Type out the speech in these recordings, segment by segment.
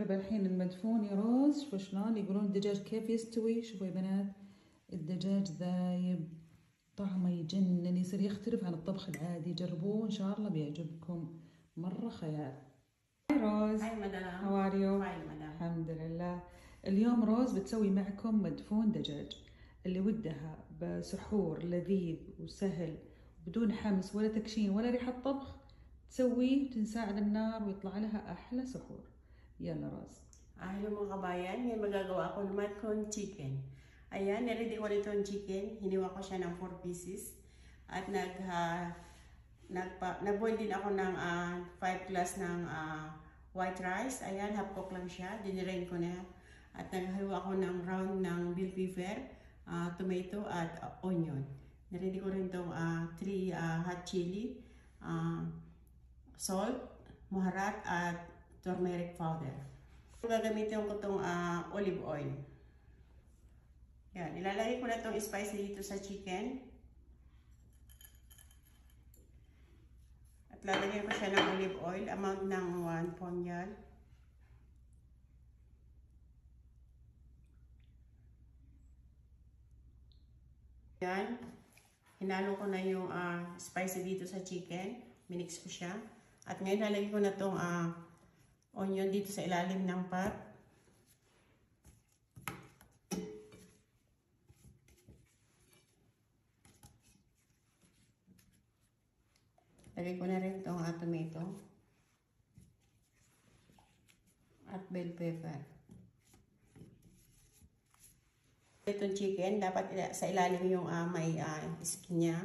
مرحبا. الحين المدفون يا روز، شوفوا شلون يقولون الدجاج كيف يستوي. شوفوا يا بنات الدجاج ذايب، طعمه يجنن، يصير يختلف عن الطبخ العادي. جربوه ان شاء الله بيعجبكم، مرة خيال. هاي روز. هاي مدام. How are you؟ فاين مدام. الحمد لله. اليوم روز بتسوي معكم مدفون دجاج. اللي ودها بسحور لذيذ وسهل بدون حمس ولا تكشين ولا ريحة طبخ تسويه، تنساه على النار ويطلع لها أحلى سحور. يلا روز. Hello mga kabayan, ngayon magagawa ako ng madcon chicken. Ayan, niready ko nito yung chicken. Hiniwa ko siya ng 4 pieces. At nag-boil din ako ng 5 glass ng white rice. Ayan, half cook lang siya. Dinirain ko na. At naghaluwa ako ng round ng bell pepper, tomato at onion. Niready ko rin itong 3 hot chili, salt, muharat at turmeric powder. Gagamitin ko itong olive oil. Yan, ilalagay ko na itong spicy dito sa chicken. At lalagay ko siya ng olive oil, amount ng 1 ponyal. Yan, hinalo ko na yung spicy dito sa chicken. Minix ko siya. At ngayon lalagay ko na itong onion dito sa ilalim ng pot. Lagay ko na rin itong tomato at bell pepper. Itong chicken, dapat sa ilalim yung may skin niya.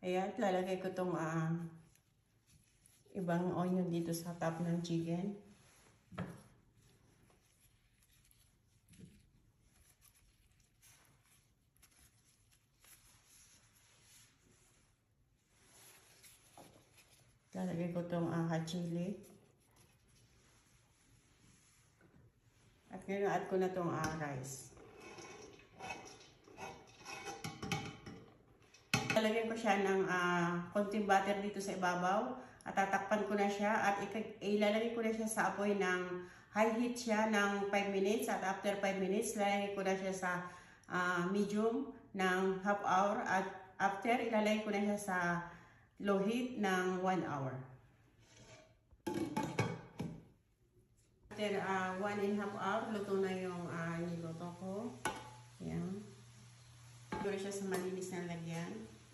Ayan, lalagay ko itong ibang onion dito sa top ng chicken. Lalagay ko itong hot chili. At ngayon add ko na itong rice. Lalagyan ko siya ng konting butter dito sa ibabaw at tatakpan ko na siya at ilalagay ko na siya sa apoy ng high heat siya ng 5 minutes at after 5 minutes lalagay ko na siya sa medium ng half hour at after ilalagay ko na siya sa low heat ng 1 hour. After 1.5 hour, luto na yung niluto ko. Ayan. Ito siya sa malinis na lagyan.